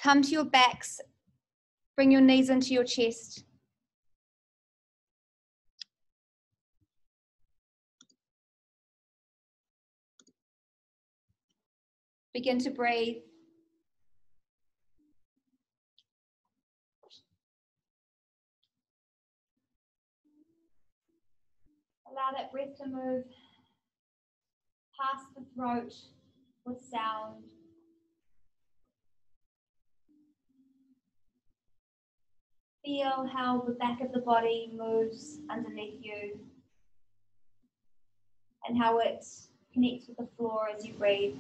Come to your backs. Bring your knees into your chest. Begin to breathe. Allow that breath to move past the throat with sound. Feel how the back of the body moves underneath you and how it connects with the floor as you breathe.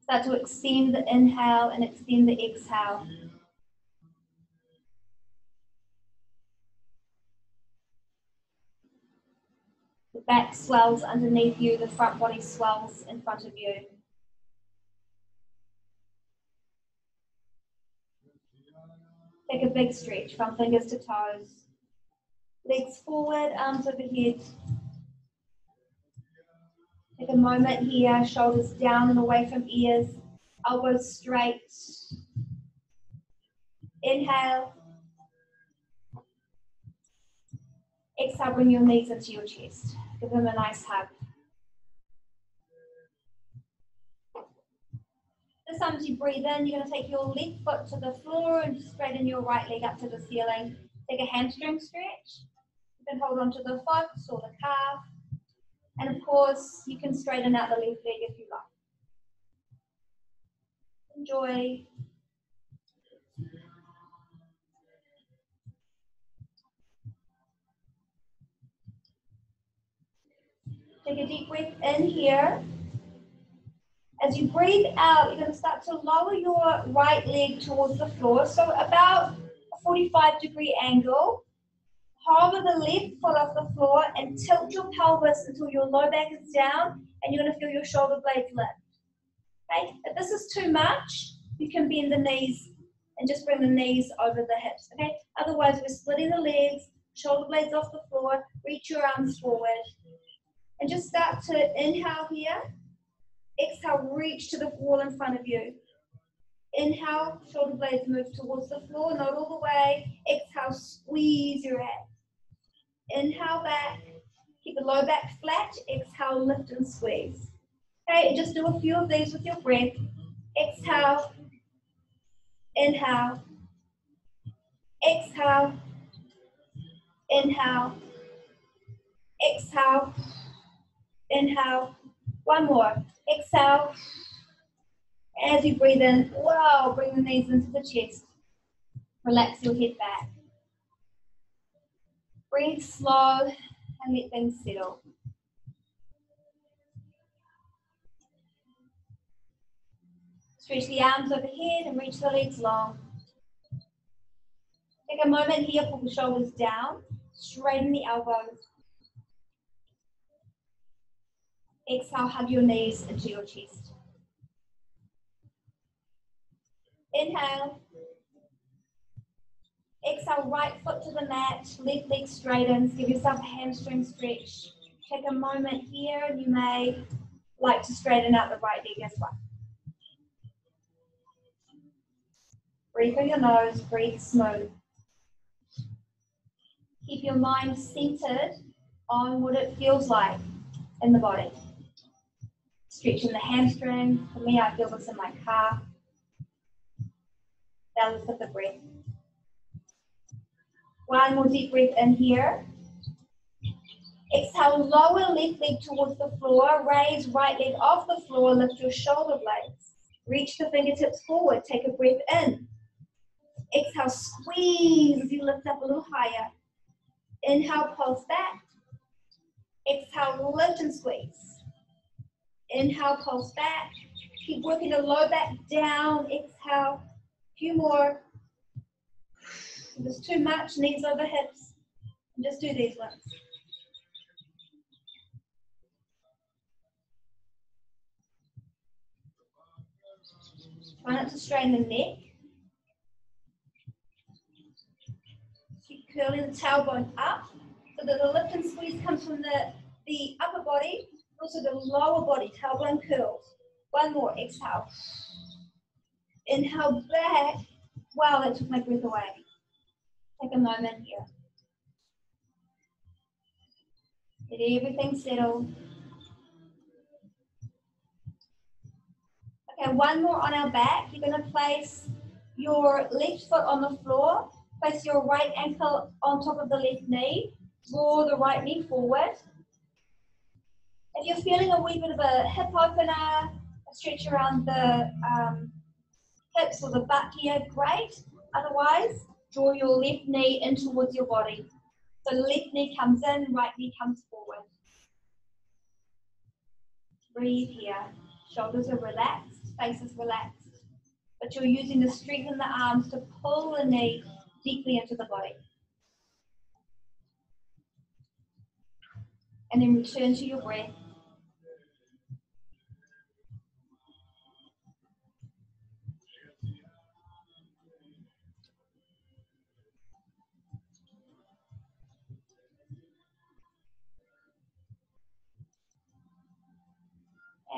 Start to extend the inhale and extend the exhale. The back swells underneath you, the front body swells in front of you. Take a big stretch from fingers to toes. Legs forward, arms overhead. Take a moment here, shoulders down and away from ears, elbows straight. Inhale. Exhale, bring your knees into your chest. Give them a nice hug. This time as you breathe in, you're going to take your left foot to the floor and straighten your right leg up to the ceiling. Take a hamstring stretch. You can hold on to the foot or the calf. And of course, you can straighten out the left leg if you like. Enjoy. Take a deep breath in here. As you breathe out, you're going to start to lower your right leg towards the floor. So about a 45-degree angle. Hover the left foot off the floor and tilt your pelvis until your low back is down and you're going to feel your shoulder blades lift. Okay? If this is too much, you can bend the knees and just bring the knees over the hips. Okay? Otherwise, we're splitting the legs, shoulder blades off the floor, reach your arms forward. And just start to inhale here. Exhale, reach to the wall in front of you. Inhale, shoulder blades move towards the floor, not all the way. Exhale, squeeze your abs. Inhale back, keep the low back flat. Exhale, lift and squeeze. Okay, and just do a few of these with your breath. Exhale, inhale, exhale, inhale, exhale, inhale. One more. Exhale. As you breathe in, wow, bring the knees into the chest. Relax your head back. Breathe slow and let things settle. Stretch the arms overhead and reach the legs long. Take a moment here, pull the shoulders down, straighten the elbows. Exhale, hug your knees into your chest. Inhale. Exhale, right foot to the mat, left leg straightens. Give yourself a hamstring stretch. Take a moment here, and you may like to straighten out the right leg as well. Breathe through your nose, breathe smooth. Keep your mind centered on what it feels like in the body. Stretching the hamstring. For me, I feel this in my calf. Balance of the breath. One more deep breath in here. Exhale, lower left leg towards the floor. Raise right leg off the floor. Lift your shoulder blades. Reach the fingertips forward. Take a breath in. Exhale, squeeze as you lift up a little higher. Inhale, pulse back. Exhale, lift and squeeze. Inhale, pulse back. Keep working the low back down. Exhale. A few more. If it's too much, knees over hips. And just do these ones. Try not to strain the neck. Keep curling the tailbone up so that the lift and squeeze comes from the upper body Also the lower body, tailbone curls. One more, exhale. Inhale back. Wow, that took my breath away. Take a moment here. Let everything settle. Okay, one more on our back. You're going to place your left foot on the floor. Place your right ankle on top of the left knee. Draw the right knee forward. If you're feeling a wee bit of a hip opener, a stretch around the hips or the butt here, great. Otherwise, draw your left knee in towards your body. So the left knee comes in, right knee comes forward. Breathe here. Shoulders are relaxed, face is relaxed. But you're using the strength in the arms to pull the knee deeply into the body. And then return to your breath.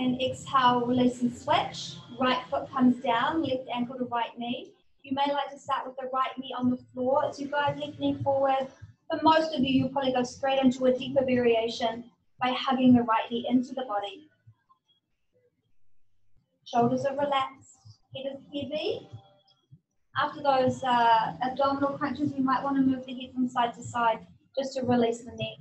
And exhale, release and switch. Right foot comes down, left ankle to right knee. You may like to start with the right knee on the floor as you guide left knee forward. For most of you, you'll probably go straight into a deeper variation by hugging the right knee into the body. Shoulders are relaxed, head is heavy. After those abdominal crunches, you might want to move the head from side to side just to release the neck.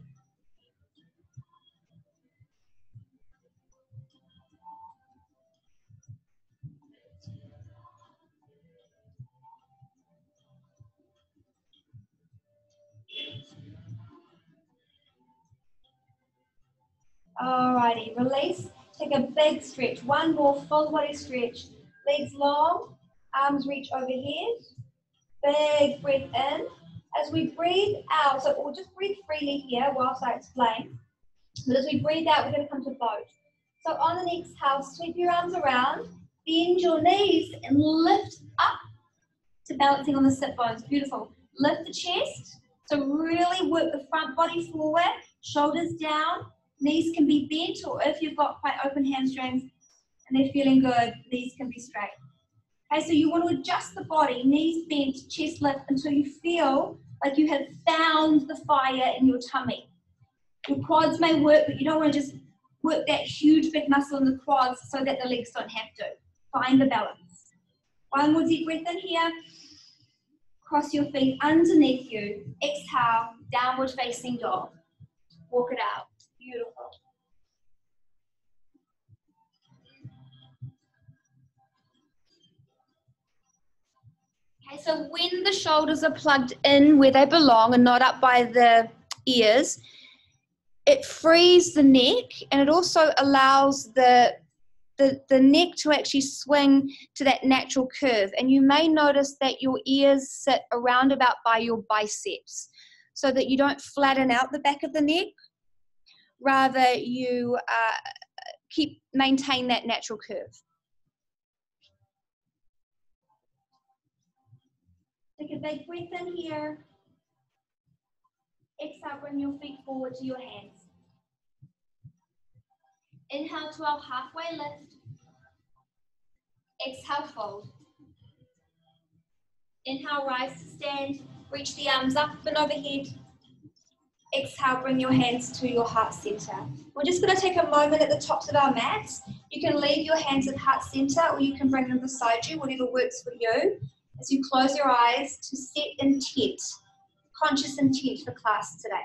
Alrighty, release. Take a big stretch. One more full body stretch. Legs long, arms reach overhead. Big breath in. As we breathe out, so we'll just breathe freely here whilst I explain. But as we breathe out, we're going to come to boat. So on an exhale, sweep your arms around, bend your knees and lift up to balancing on the sit bones. Beautiful. Lift the chest. So really work the front body forward, shoulders down. Knees can be bent, or if you've got quite open hamstrings and they're feeling good, knees can be straight. Okay, so you want to adjust the body, knees bent, chest lift, until you feel like you have found the fire in your tummy. Your quads may work, but you don't want to just work that huge big muscle in the quads so that the legs don't have to. Find the balance. One more deep breath in here. Cross your feet underneath you. Exhale, downward facing dog. Walk it out. Beautiful. Okay, so when the shoulders are plugged in where they belong and not up by the ears, it frees the neck, and it also allows the neck to actually swing to that natural curve. And you may notice that your ears sit around about by your biceps, so that you don't flatten out the back of the neck. Rather, you maintain that natural curve. Take a big breath in here. Exhale, bring your feet forward to your hands. Inhale to our halfway lift. Exhale, fold. Inhale, rise to stand. Reach the arms up and overhead. Exhale, bring your hands to your heart center. We're just going to take a moment at the tops of our mats. You can leave your hands at heart center, or you can bring them beside you, whatever works for you. As you close your eyes to set intent, conscious intent for class today.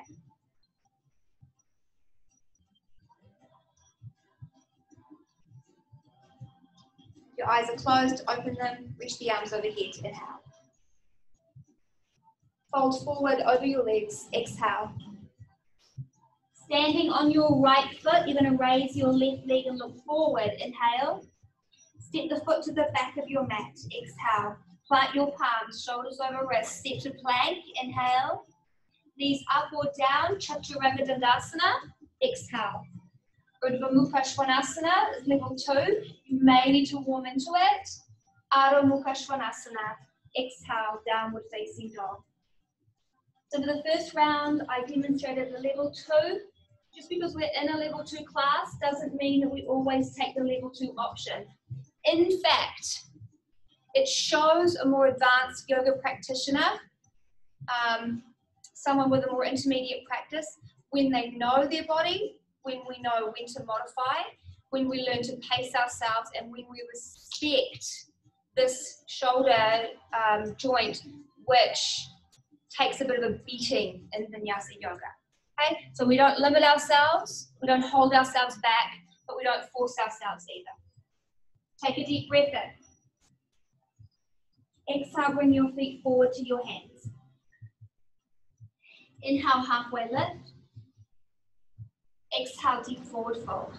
Your eyes are closed, open them, reach the arms overhead, inhale. Fold forward over your legs, exhale. Standing on your right foot, you're going to raise your left leg and look forward, inhale. Step the foot to the back of your mat, exhale. Plant your palms, shoulders over wrists, step to plank, inhale. Knees up or down, Chaturanga Dandasana, exhale. Urdhva Mukha Svanasana is level 2. You may need to warm into it. Adho Mukha Svanasana, exhale, downward facing dog. So for the first round, I demonstrated the level 2 Just because we're in a level 2 class doesn't mean that we always take the level 2 option. In fact, it shows a more advanced yoga practitioner, someone with a more intermediate practice, when they know their body, when we know when to modify, when we learn to pace ourselves, and when we respect this shoulder joint, which takes a bit of a beating in Vinyasa yoga. Okay, so we don't limit ourselves, we don't hold ourselves back, but we don't force ourselves either. Take a deep breath in. Exhale, bring your feet forward to your hands. Inhale, halfway lift. Exhale, deep forward fold.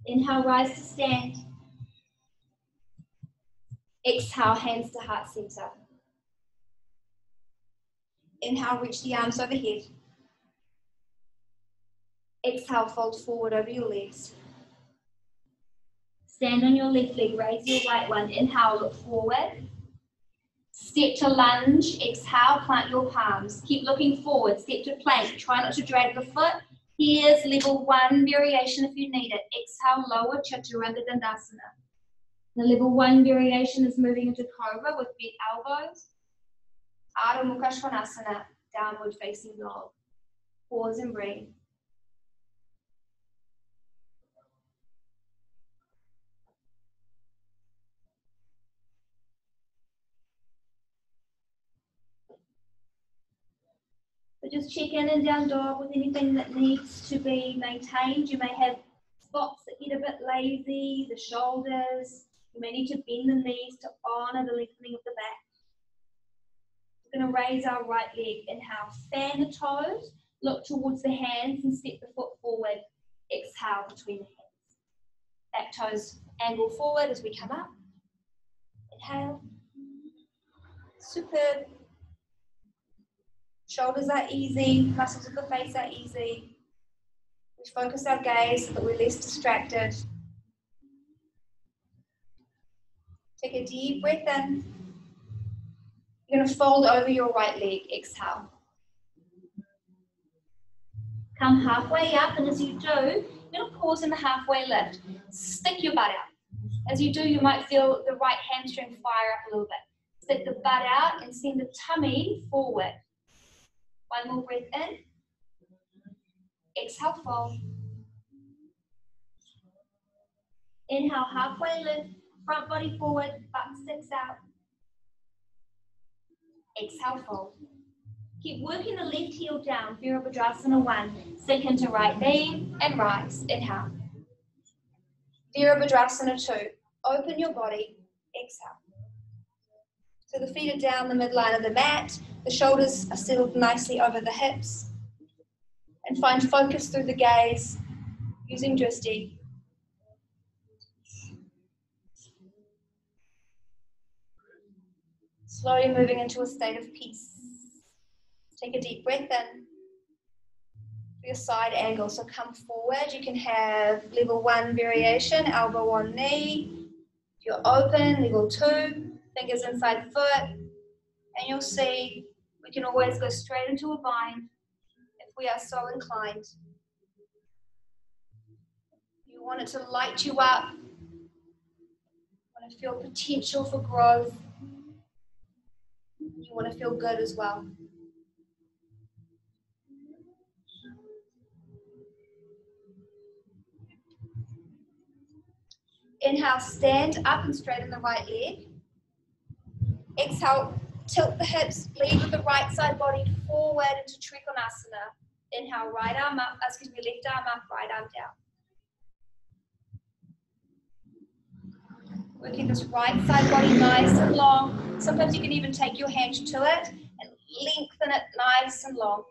Inhale, rise to stand. Exhale, hands to heart center. Inhale, reach the arms overhead. Exhale, fold forward over your legs. Stand on your left leg, raise your right one. Inhale, look forward. Step to lunge, exhale, plant your palms. Keep looking forward, step to plank. Try not to drag the foot. Here's level 1 variation if you need it. Exhale, lower, Chaturanga Dandasana. The level 1 variation is moving into Cobra with bent elbows. Ardha Mukha Svanasana, downward facing dog. Pause and breathe. So just check in and down dog with anything that needs to be maintained. You may have spots that get a bit lazy, the shoulders. You may need to bend the knees to honor the lengthening of the back. We're going to raise our right leg. Inhale, fan the toes, look towards the hands and step the foot forward. Exhale between the hands. Back toes angle forward as we come up. Inhale. Superb. Shoulders are easy, muscles of the face are easy. We focus our gaze so that we're less distracted. Take a deep breath in. You're going to fold over your right leg. Exhale. Come halfway up, and as you do, you're going to pause in the halfway lift. Stick your butt out. As you do, you might feel the right hamstring fire up a little bit. Stick the butt out and send the tummy forward. One more breath in. Exhale, fold. Inhale, halfway lift. Front body forward, butt sticks out. Exhale, fold. Keep working the left heel down. Virabhadrasana 1. Sink into right knee and rise. Inhale. Virabhadrasana 2. Open your body. Exhale. So the feet are down the midline of the mat. The shoulders are settled nicely over the hips. And find focus through the gaze using drishti. Slowly moving into a state of peace. Take a deep breath in. For your side angle, so come forward. You can have level 1 variation, elbow on knee. If you're open, level 2, fingers inside foot. And you'll see we can always go straight into a bind if we are so inclined. You want it to light you up. You want to feel potential for growth. You want to feel good as well. Inhale, stand up and straighten the right leg. Exhale, tilt the hips, lead with the right side body forward into Trikonasana. Inhale, right arm up, left arm up, right arm down. Working this right side body nice and long. Sometimes you can even take your hand to it and lengthen it nice and long.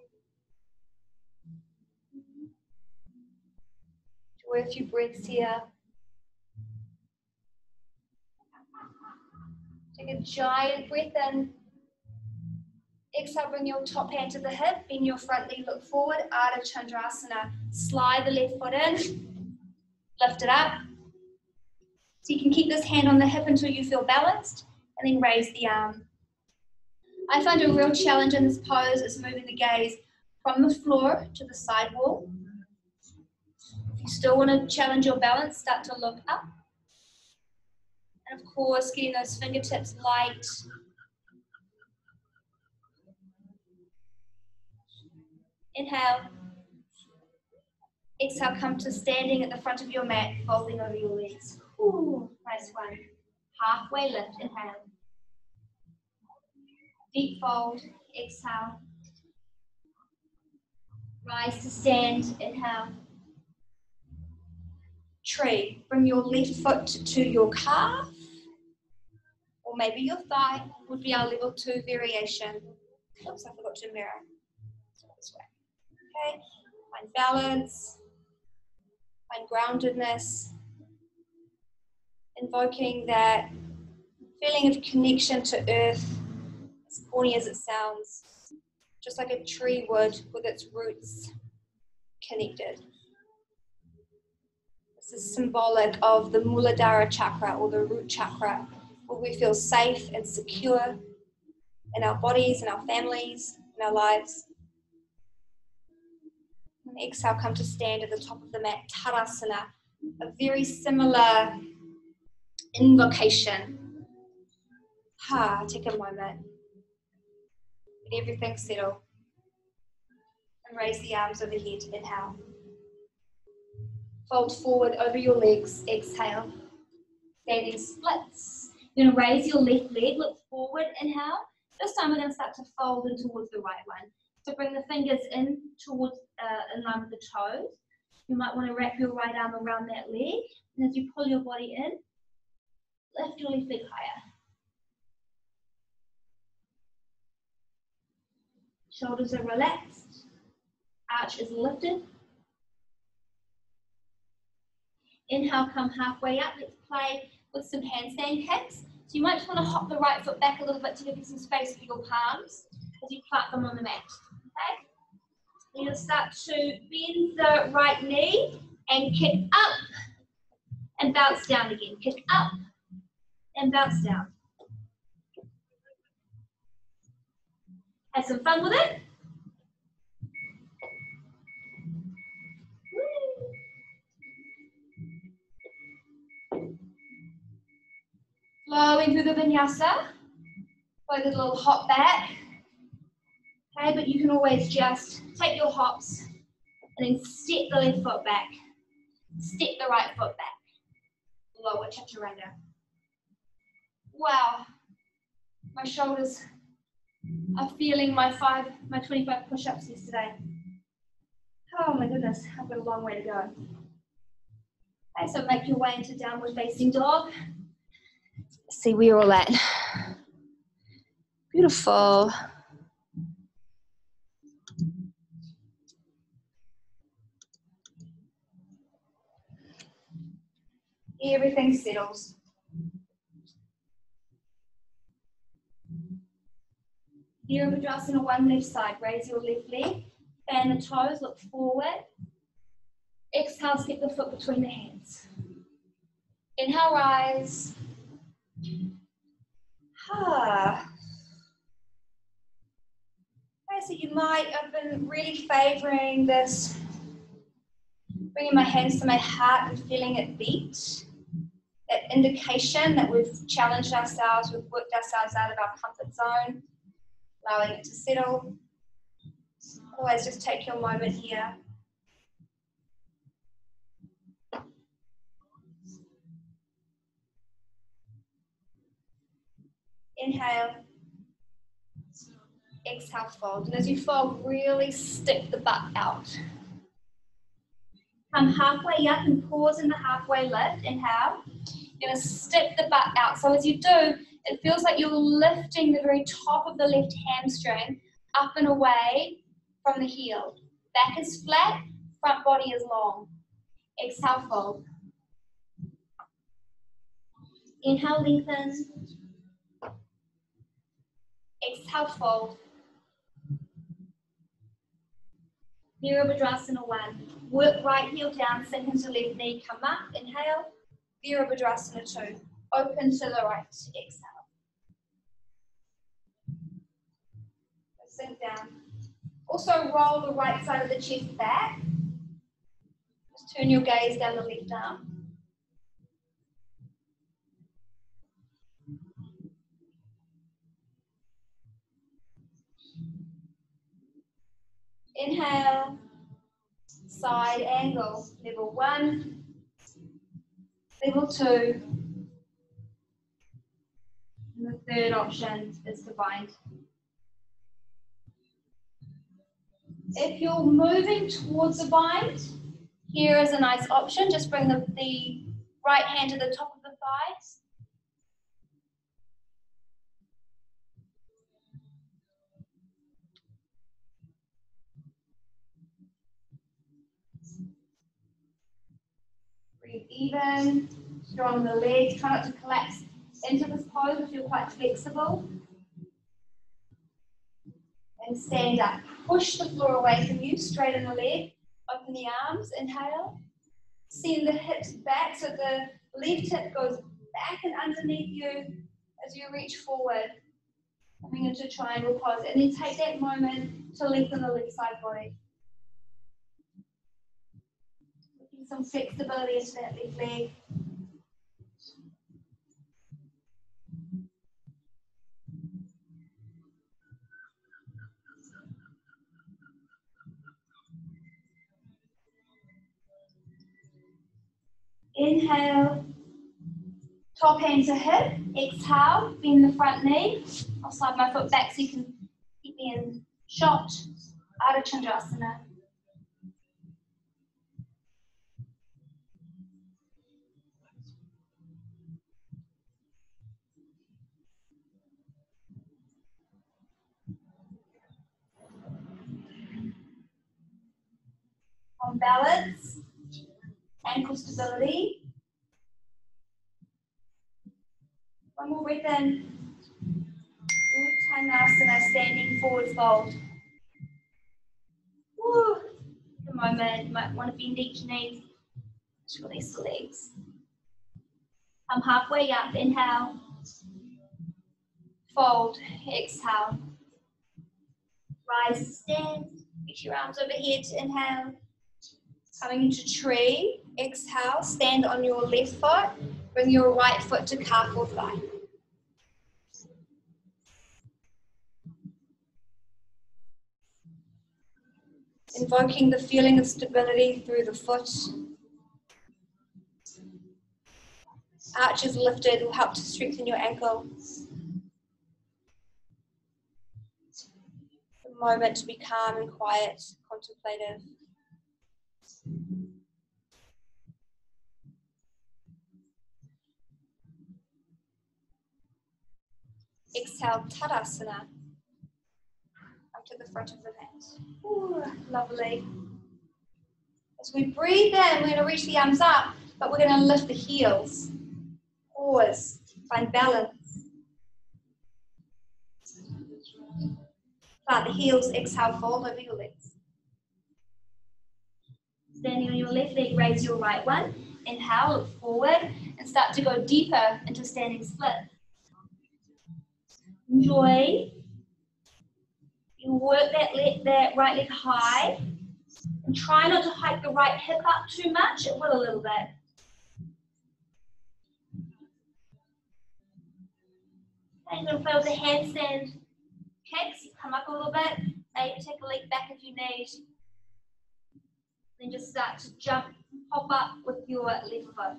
Enjoy a few breaths here. Take a giant breath in. Exhale, bring your top hand to the hip, bend your front knee, look forward, Ardha Chandrasana. Slide the left foot in, lift it up. So you can keep this hand on the hip until you feel balanced, and then raise the arm. I find a real challenge in this pose is moving the gaze from the floor to the side wall. If you still want to challenge your balance, start to look up. And of course, getting those fingertips light. Inhale. Exhale, come to standing at the front of your mat, folding over your legs. Ooh, nice one. Halfway lift, inhale. Deep fold, exhale. Rise to stand, inhale. Tree, bring your left foot to your calf, or maybe your thigh would be our level 2 variation. Oops, I forgot to mirror. So this way. Okay, find balance, find groundedness, invoking that feeling of connection to earth, as corny as it sounds, just like a tree would with its roots connected. This is symbolic of the Muladhara chakra, or the root chakra, where we feel safe and secure in our bodies, in our families, in our lives. And exhale, come to stand at the top of the mat, Tadasana, a very similar invocation. Take a moment. Let everything settle. And raise the arms overhead, inhale. Fold forward over your legs, exhale. Standing splits. You're going to raise your left leg, look forward, inhale. This time we're going to start to fold in towards the right one. So bring the fingers in towards, in line with the toes. You might want to wrap your right arm around that leg. And as you pull your body in, lift your left leg higher. Shoulders are relaxed. Arch is lifted. Inhale, come halfway up. Let's play with some handstand kicks. So you might just want to hop the right foot back a little bit to give you some space for your palms as you plant them on the mat. Okay? You're going to start to bend the right knee and kick up and bounce down again. Kick up and bounce down. Have some fun with it. Flowing through the Vinyasa. Like a little hop back. Okay, but you can always just take your hops and then step the left foot back. Step the right foot back. Lower chaturanga. Wow. My shoulders are feeling my 25 push-ups yesterday. Oh my goodness, I've got a long way to go. Okay, so make your way into downward facing dog. Let's see where you're all at. Beautiful. Everything settles. Virabhadrasana, one left side. Raise your left leg. Fan the toes, look forward. Exhale, step the foot between the hands. Inhale, rise. Okay, so you might have been really favoring this, bringing my hands to my heart and feeling it beat. That indication that we've challenged ourselves, we've worked ourselves out of our comfort zone, allowing it to settle. Always just take your moment here. Inhale. Exhale, fold. And as you fold, really stick the butt out. Come halfway up and pause in the halfway lift. Inhale. You're going to stick the butt out. So as you do, it feels like you're lifting the very top of the left hamstring up and away from the heel. Back is flat, front body is long. Exhale, fold. Inhale, lengthen. Exhale, fold. Virabhadrasana 1. Work right heel down, sink into left knee, come up, inhale. Virabhadrasana 2. Open to the right, exhale. Sink down. Also roll the right side of the chest back. Just turn your gaze down the left arm. Inhale, side angle, level 1, level 2, and the third option is to bind. If you're moving towards a bind, here is a nice option. Just bring the right hand to the top of the thighs. Breathe even, strong the legs. Try not to collapse into this pose if you're quite flexible. And stand up. Push the floor away from you, straighten the leg, open the arms, inhale. Send the hips back so the left hip goes back and underneath you as you reach forward, coming into triangle pose. And then take that moment to lengthen the left side body. Getting some flexibility into that left leg. Inhale, top hand to hip. Exhale, bend the front knee. I'll slide my foot back so you can keep me in shot. Ardha Chandrasana. On balance, ankle stability. One more breath in. Uttanasana, standing forward fold. Woo. At the moment, you might want to bend each knee. Just release the legs. Come halfway up, inhale. Fold, exhale. Rise and stand. Reach your arms overhead, inhale. Coming into tree, exhale. Stand on your left foot. Bring your right foot to calf or thigh. Invoking the feeling of stability through the foot. Arches lifted will help to strengthen your ankle. A moment to be calm and quiet, contemplative. Exhale, Tadasana. Up to the front of the mat. Ooh, lovely. As we breathe in, we're going to reach the arms up, but we're going to lift the heels. Pause, find balance. Plant the heels, exhale, fold over your legs. Standing on your left leg, raise your right one. Inhale, look forward, and start to go deeper into standing split. Enjoy. You work that right leg high, and try not to hike the right hip up too much. It will a little bit. And you'll feel the handstand kicks. Come up a little bit. Maybe take a leg back if you need. Then just start to jump, hop up with your left foot.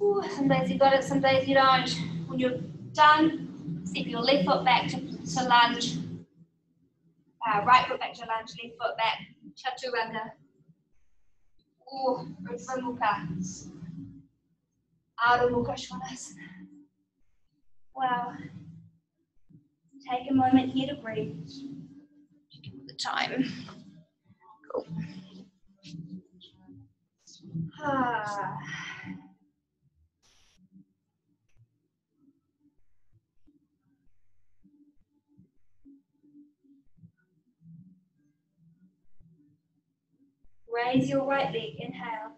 Ooh, some days you got it, some days you don't. When you're done, step your left foot back to lunge. Right foot back to lunge, left foot back, chaturanga. Ooh, Urdhva Mukha. Adho Mukha Svanasana. Wow. Take a moment here to breathe. Give it the time. Cool. Raise your right leg, inhale.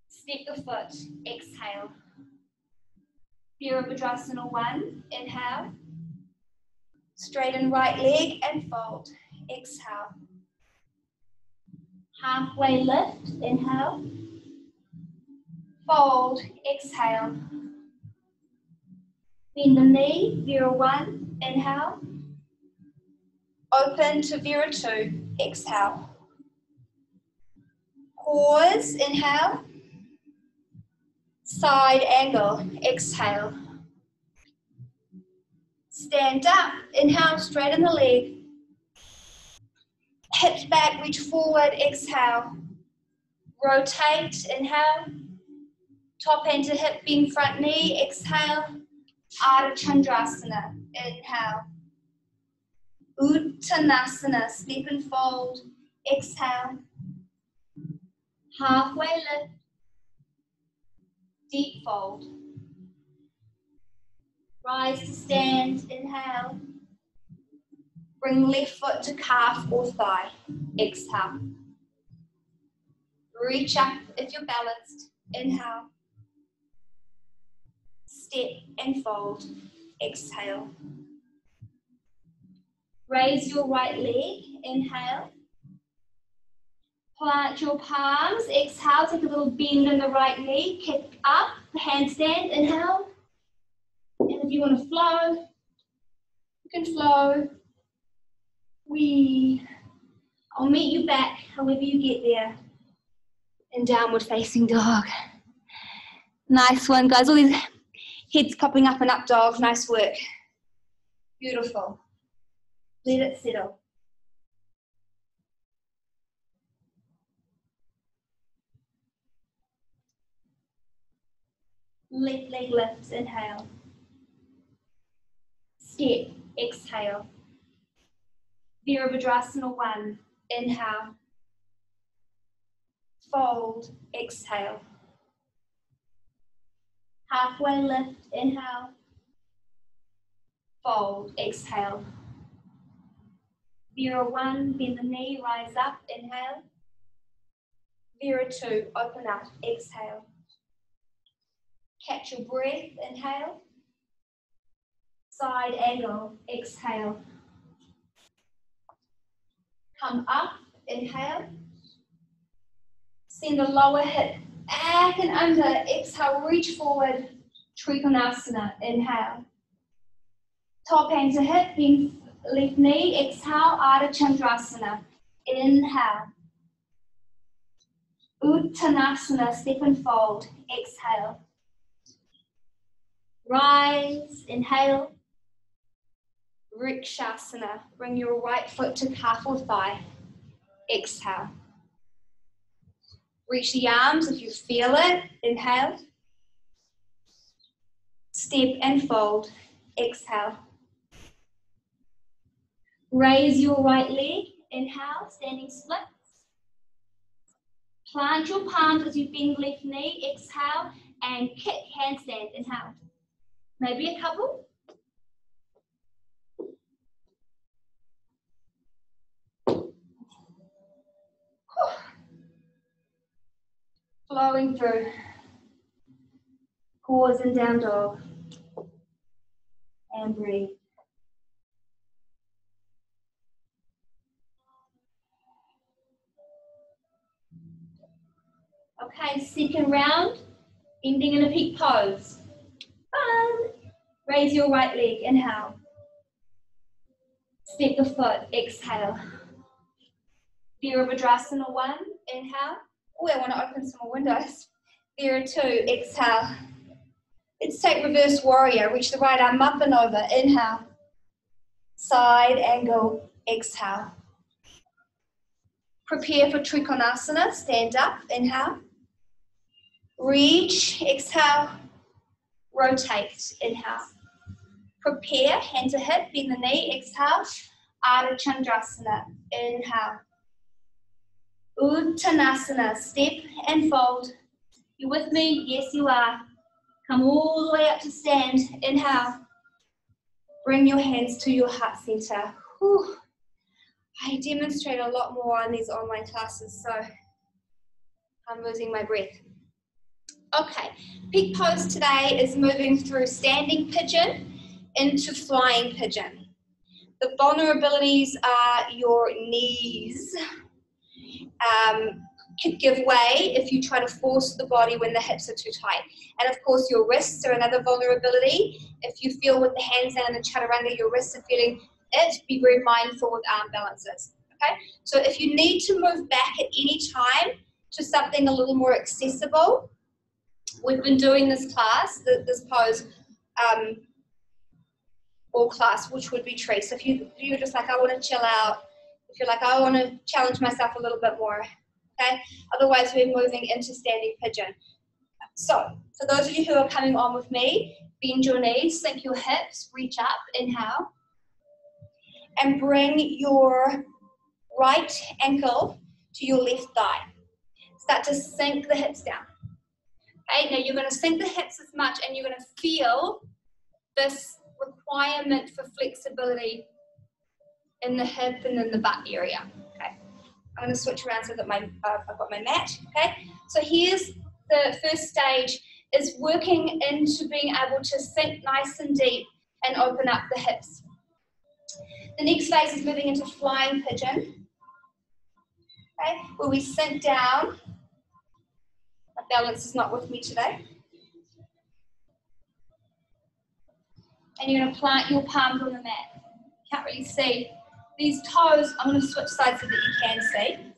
Step the foot, exhale. Virabhadrasana 1, inhale. Straighten right leg and fold, exhale. Halfway lift, inhale. Fold, exhale. Bend the knee, Vira 1, inhale. Open to Vira 2, exhale. Pause, inhale. Side angle, exhale. Stand up, inhale, straighten the leg. Hips back, reach forward, exhale. Rotate, inhale. Top hand to hip, bend front knee, exhale. Ardha Chandrasana, inhale. Uttanasana, step and fold, exhale. Halfway lift, deep fold. Rise to stand, inhale. Bring left foot to calf or thigh, exhale. Reach up if you're balanced, inhale. Step and fold, exhale. Raise your right leg, inhale. Plant your palms, exhale, take a little bend in the right knee, kick up, handstand, inhale. And if you want to flow, you can flow. I'll meet you back however you get there. In downward facing dog. Nice one, guys. All these heads popping up and up dog. Nice work. Beautiful. Let it settle. Left leg lifts, inhale. Step, exhale. Virabhadrasana 1, inhale. Fold, exhale. Halfway lift, inhale. Fold, exhale. Vira 1, bend the knee, rise up, inhale. Vira 2, open up, exhale. Catch your breath, inhale. Side angle, exhale. Come up, inhale. Send the lower hip back and under, exhale, reach forward, Trikonasana, inhale. Top hand to hip, bend left knee, exhale, Ardha Chandrasana, inhale. Uttanasana, step and fold, exhale. Rise, inhale. Vrikshasana, bring your right foot to calf or thigh, exhale. Reach the arms if you feel it, inhale. Step and fold, exhale. Raise your right leg, inhale, standing splits. Plant your palms as you bend left knee, exhale, and kick, handstand, inhale. Maybe a couple. Flowing through. Pause and down dog. And breathe. Okay, second round, ending in a peak pose. Fun. Raise your right leg, inhale. Step the foot, exhale. Virabhadrasana 1, inhale. Oh, I want to open some more windows. Vira 2, exhale. Let's take reverse warrior. Reach the right arm up and over, inhale. Side angle, exhale. Prepare for Trikonasana, stand up, inhale. Reach, exhale. Rotate, inhale. Prepare, hand to hip, bend the knee, exhale. Ardha Chandrasana, inhale. Uttanasana, step and fold. You with me? Yes, you are. Come all the way up to stand, inhale. Bring your hands to your heart center. Whew. I demonstrate a lot more on these online classes, so I'm losing my breath. Okay, peak pose today is moving through standing pigeon into flying pigeon. The vulnerabilities are your knees could give way if you try to force the body when the hips are too tight. And of course your wrists are another vulnerability. If you feel with the hands down in chaturanga, your wrists are feeling it, be very mindful with arm balances. Okay, so if you need to move back at any time to something a little more accessible, we've been doing this class, this pose, all class, which would be tree. So if you're just like, I want to chill out, if you're like, I want to challenge myself a little bit more, okay? Otherwise, we're moving into standing pigeon. So for those of you who are coming on with me, bend your knees, sink your hips, reach up, inhale, and bring your right ankle to your left thigh. Start to sink the hips down. Okay, now you're going to sink the hips as much, and you're going to feel this requirement for flexibility in the hip and in the butt area. Okay, I'm going to switch around so that I've got my mat. Okay, so here's the first stage, is working into being able to sink nice and deep and open up the hips. The next phase is moving into flying pigeon. Okay, where we sink down. My balance is not with me today. And you're going to plant your palms on the mat. Can't really see. These toes, I'm going to switch sides so that you can see. I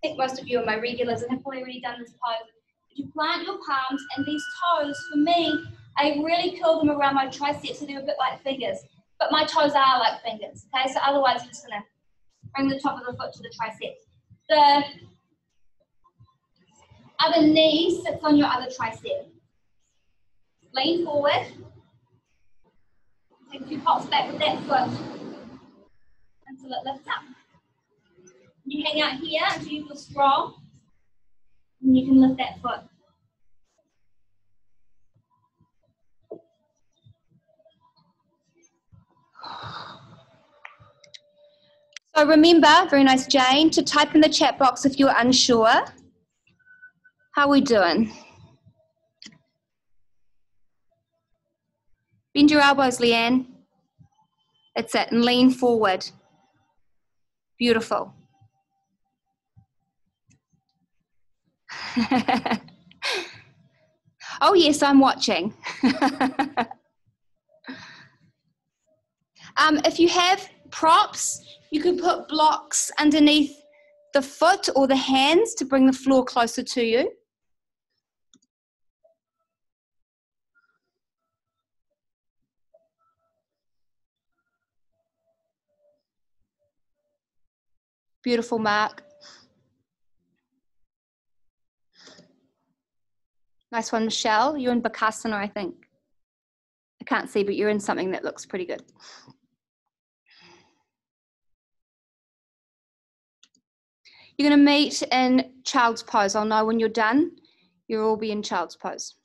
think most of you are my regulars and have probably already done this pose. But you plant your palms, and these toes, for me, I really curl them around my triceps so they're a bit like fingers. But my toes are like fingers, okay? So otherwise, I'm just going to bring the top of the foot to the triceps. The other knee sits on your other tricep. Lean forward. Take a few hops back with that foot until it lifts up. You hang out here until you feel strong, and you can lift that foot. So remember, very nice Jane, to type in the chat box if you're unsure. How are we doing? Bend your elbows, Leanne. That's it, and lean forward. Beautiful. Oh yes, I'm watching. If you have props, you could put blocks underneath the foot or the hands to bring the floor closer to you. Beautiful, Mark. Nice one, Michelle. You're in Bakasana, I think. I can't see, but you're in something that looks pretty good. You're going to meet in child's pose. I'll know when you're done. You'll all be in child's pose.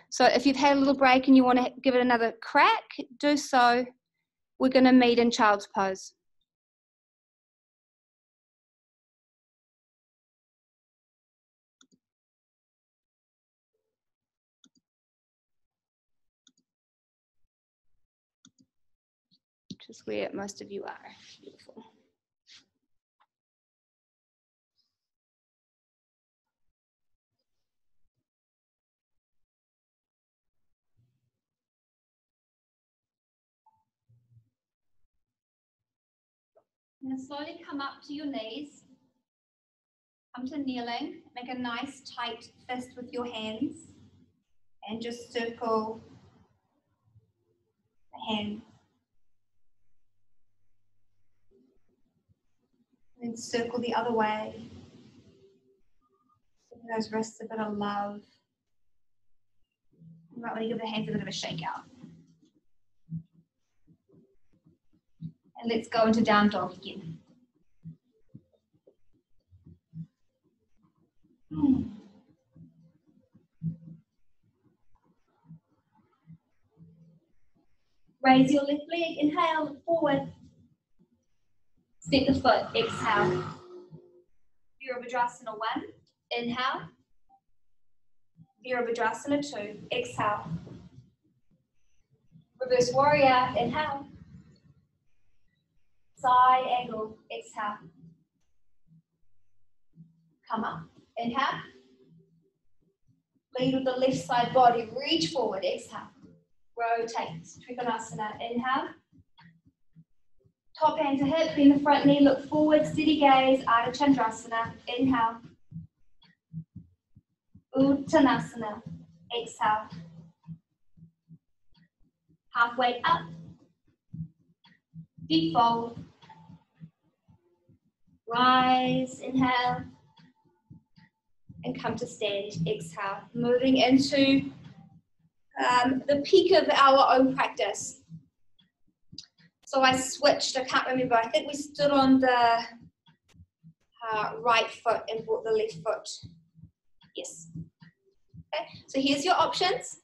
So if you've had a little break and you want to give it another crack, do so. We're going to meet in child's pose. Which is where most of you are. Beautiful. You're going to slowly come up to your knees, come to kneeling, make a nice tight fist with your hands, and just circle the hand. And then circle the other way. Give those wrists a bit of love. You might want to give the hands a bit of a shake out. And let's go into down dog again. Raise your left leg, inhale, forward. Step the foot, exhale. Virabhadrasana 1, inhale. Virabhadrasana 2, exhale. Reverse warrior, inhale. Side angle, exhale. Come up, inhale. Lead with the left side body, reach forward, exhale. Rotate, Trikonasana, inhale. Top hand to hip, bend the front knee, look forward, steady gaze, Ardha Chandrasana, inhale. Uttanasana, exhale. Halfway up, deep fold. Rise, inhale. And come to stand, exhale. Moving into the peak of our own practice. So I switched, I can't remember, I think we stood on the right foot and brought the left foot. Yes. Okay, so here's your options.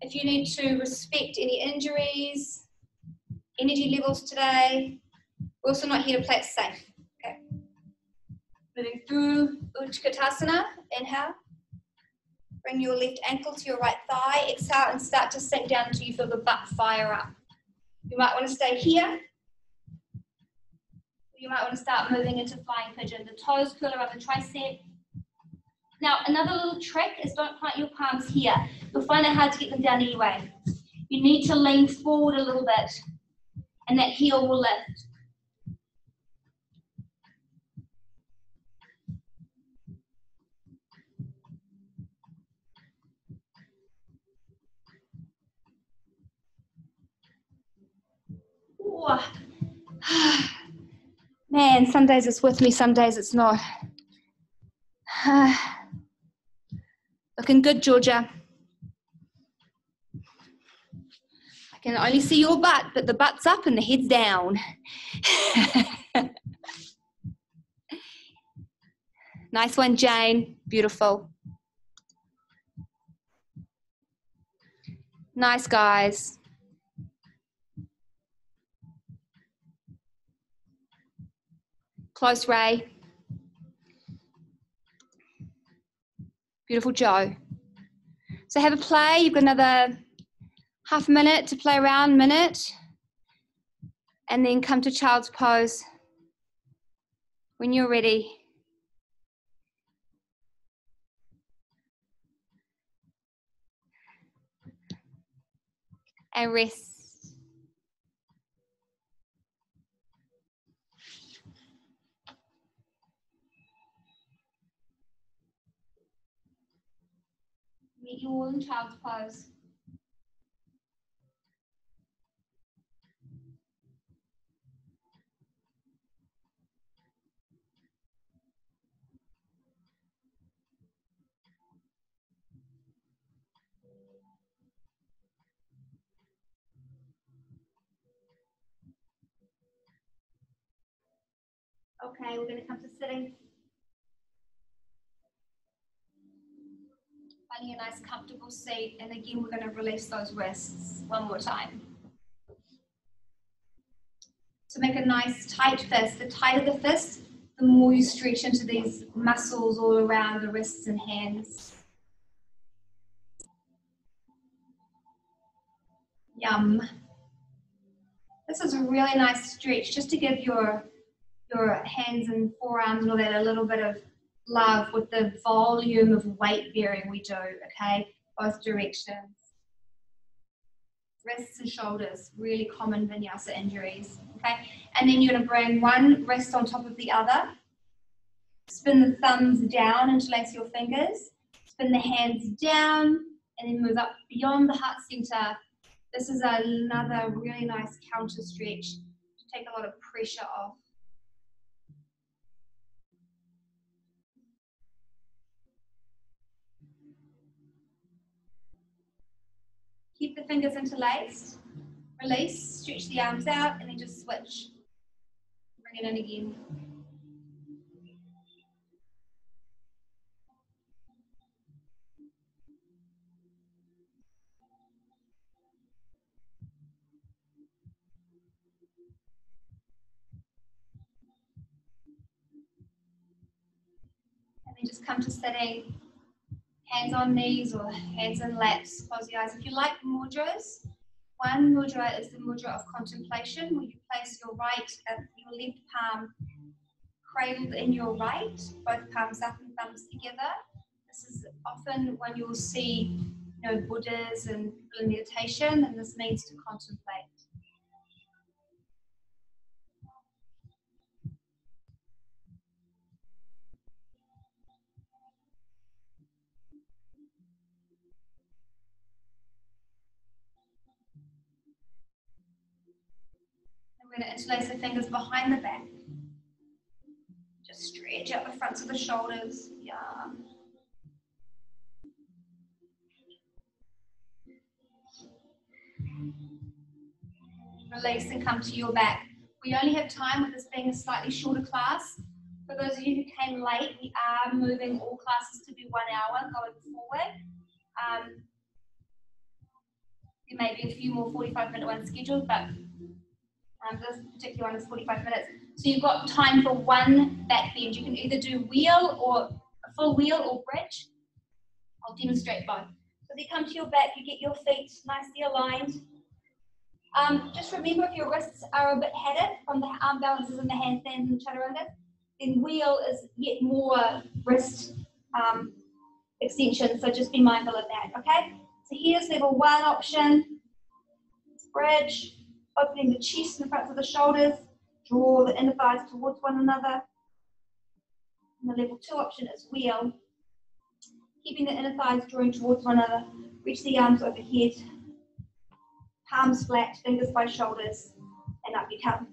If you need to respect any injuries, energy levels today, we're also not here to play it safe. Okay. Moving through Utkatasana, inhale. Bring your left ankle to your right thigh, exhale and start to sink down until you feel the butt fire up. You might want to stay here. You might want to start moving into flying pigeon. The toes curl around the tricep. Now, another little trick is don't plant your palms here. You'll find it hard to get them down anyway. You need to lean forward a little bit, and that heel will lift. Ooh. Man, some days it's with me, some days it's not. Looking good, Georgia. I can only see your butt, but the butt's up and the head's down. Nice one, Jane. Beautiful. Nice, guys. Close, Ray. Beautiful, Joe. So have a play. You've got another half a minute to play around, minute. And then come to child's pose when you're ready. And rest. Meet you all in child's pose. Okay, we're going to come to sitting. Finding a nice comfortable seat, and again we're going to release those wrists one more time. So make a nice tight fist. The tighter the fist, the more you stretch into these muscles all around the wrists and hands. Yum. This is a really nice stretch just to give your hands and forearms and all that a little bit of love with the volume of weight bearing we do, okay? Both directions. Wrists and shoulders, really common vinyasa injuries, okay? And then you're gonna bring one wrist on top of the other. Spin the thumbs down, interlace your fingers. Spin the hands down, and then move up beyond the heart center. This is another really nice counter stretch to take a lot of pressure off. Keep the fingers interlaced, release, stretch the arms out, and then just switch. Bring it in again. come to sitting, hands on knees or hands in laps, close your eyes. If you like mudras, one mudra is the mudra of contemplation, where you place your left palm cradled in your right, both palms up and thumbs together. This is often when you'll see, Buddhas and people in meditation, and this means to contemplate. And we're going to interlace the fingers behind the back. Just stretch out the fronts of the shoulders. Yeah. Release and come to your back. We only have time with this being a slightly shorter class. For those of you who came late, we are moving all classes to be 1 hour going forward. There may be a few more 45-minute ones scheduled, but this particular one is 45 minutes. So you've got time for one back bend. You can either do wheel or a full wheel or bridge. I'll demonstrate both. So you come to your back, you get your feet nicely aligned. Just remember, if your wrists are a bit headed from the arm balances and the handstands and chaturanga, then wheel is yet more wrist extension. So just be mindful of that, okay? So here's level 1 option. It's bridge, opening the chest and the fronts of the shoulders, draw the inner thighs towards one another. And the level 2 option is wheel, keeping the inner thighs drawing towards one another. Reach the arms overhead, palms flat, fingers by shoulders, and up you come.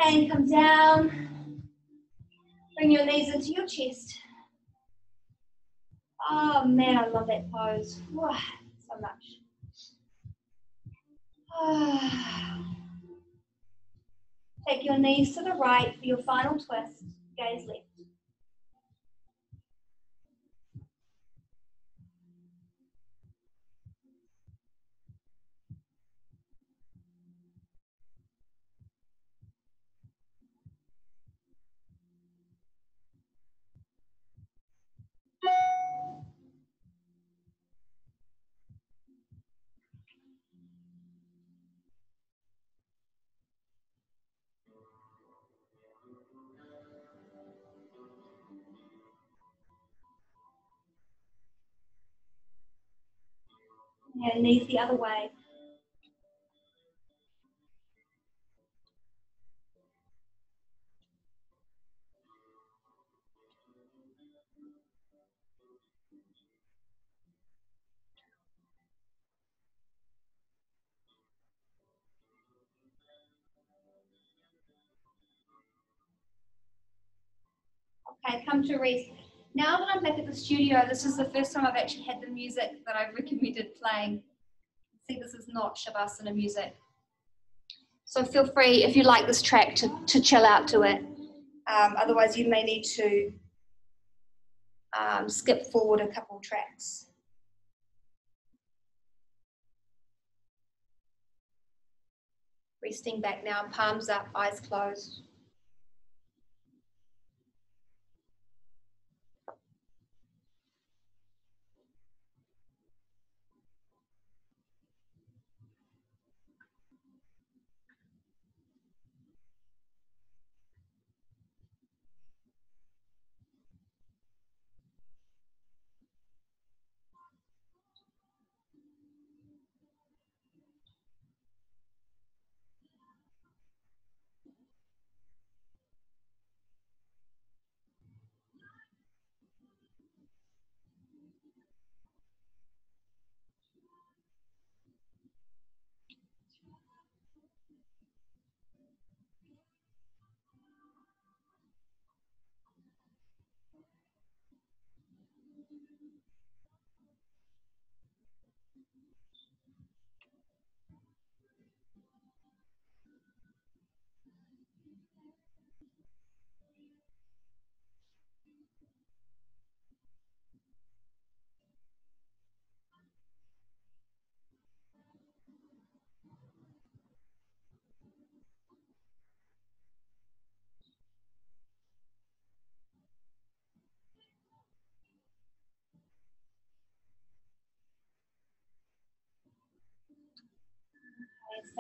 And come down, bring your knees into your chest. Oh man, I love that pose. Wow, so much. Take your knees to the right for your final twist, gaze left. Yeah, knees the other way. Okay, come to rest. Now that I'm back at the studio, this is the first time I've actually had the music that I've recommended playing. See, this is not Shavasana music. So feel free, if you like this track, to chill out to it. Otherwise, you may need to skip forward a couple tracks. Resting back now, palms up, eyes closed.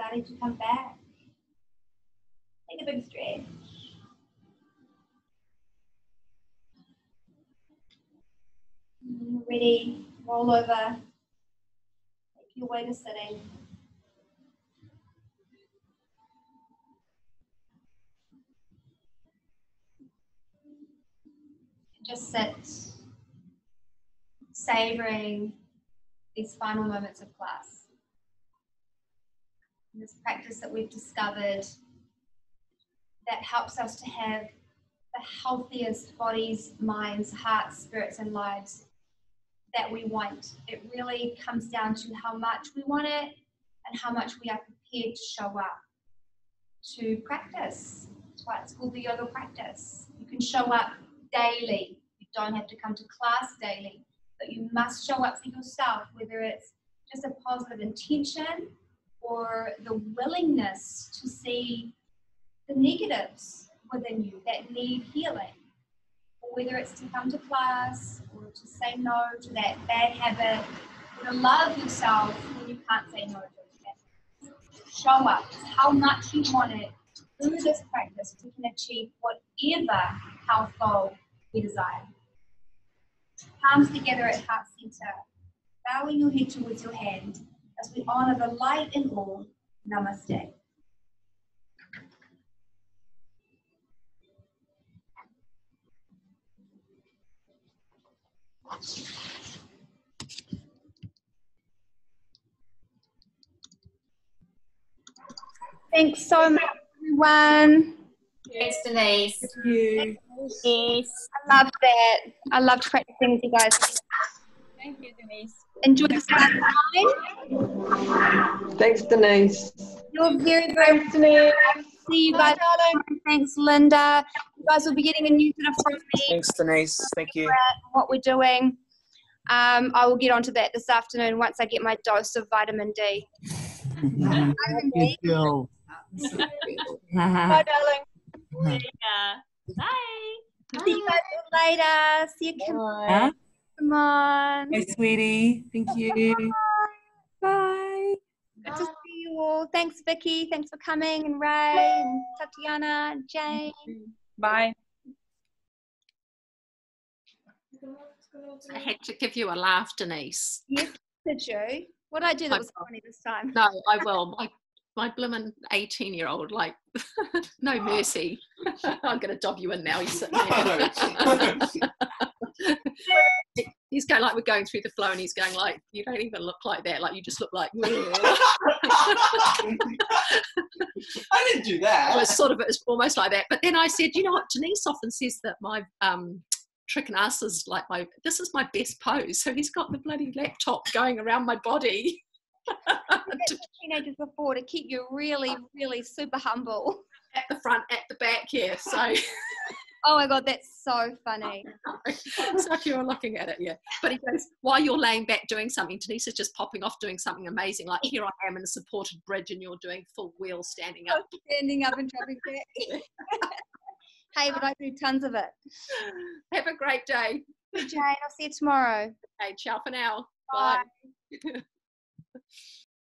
starting to come back. Take a big stretch. Ready, roll over, make your way to sitting. Just sit, savoring these final moments of class. And this practice that we've discovered that helps us to have the healthiest bodies, minds, hearts, spirits, and lives that we want. It really comes down to how much we want it and how much we are prepared to show up to practice. That's why it's called the yoga practice. You can show up daily. You don't have to come to class daily, but you must show up for yourself, whether it's just a positive intention or the willingness to see the negatives within you that need healing, or whether it's to come to class or to say no to that bad habit, or to love yourself when you can't say no to it. Show up. It's how much you want it. Through this practice, we can achieve whatever health goal we desire. Palms together at heart center, bowing your head towards your hand as we honor the light in all. Namaste. Thanks so much, everyone. Thanks, Denise. Thank you. Denise. I loved that. I loved practicing with you guys. Thank you, Denise. Enjoy the sunshine. Thanks, Denise. You're very, very Thanks, Denise. See you guys. Thanks, Linda. You guys will be getting a newsletter from me. Thanks, Denise. Thank you. What we're doing. I will get onto that this afternoon once I get my dose of vitamin D. Vitamin D. Bye, darling. Bye. See you guys later. See you, Kim. Bye. Come on. Hey, sweetie. Thank you. Bye. Good to see you all. Thanks, Vicky. Thanks for coming, and Ray, and Tatiana, and Jane. Bye. I had to give you a laugh, Denise. Yes, did you? What did I do that was funny this time? No, I will. My blimmin' 18-year-old, like, no mercy. I'm going to dob you in now. He's sitting there. He's going like, we're going through the flow, and he's going like, you don't even look like that. Like, you just look like. I didn't do that. Well, it's almost like that. But then I said, you know what? Denise often says that my trick and ass is like this is my best pose. So he's got the bloody laptop going around my body. Teenagers before to keep you really, really super humble. At the front, at the back, yeah. So. Oh my God, that's so funny. It's like you were looking at it, yeah. But he goes, while you're laying back doing something, Denise is just popping off doing something amazing. Like here I am in a supported bridge and you're doing full wheel standing up. Standing up and dropping back. Hey, but I do tons of it. Have a great day. Jane, I'll see you tomorrow. Okay, ciao for now. Bye. Bye.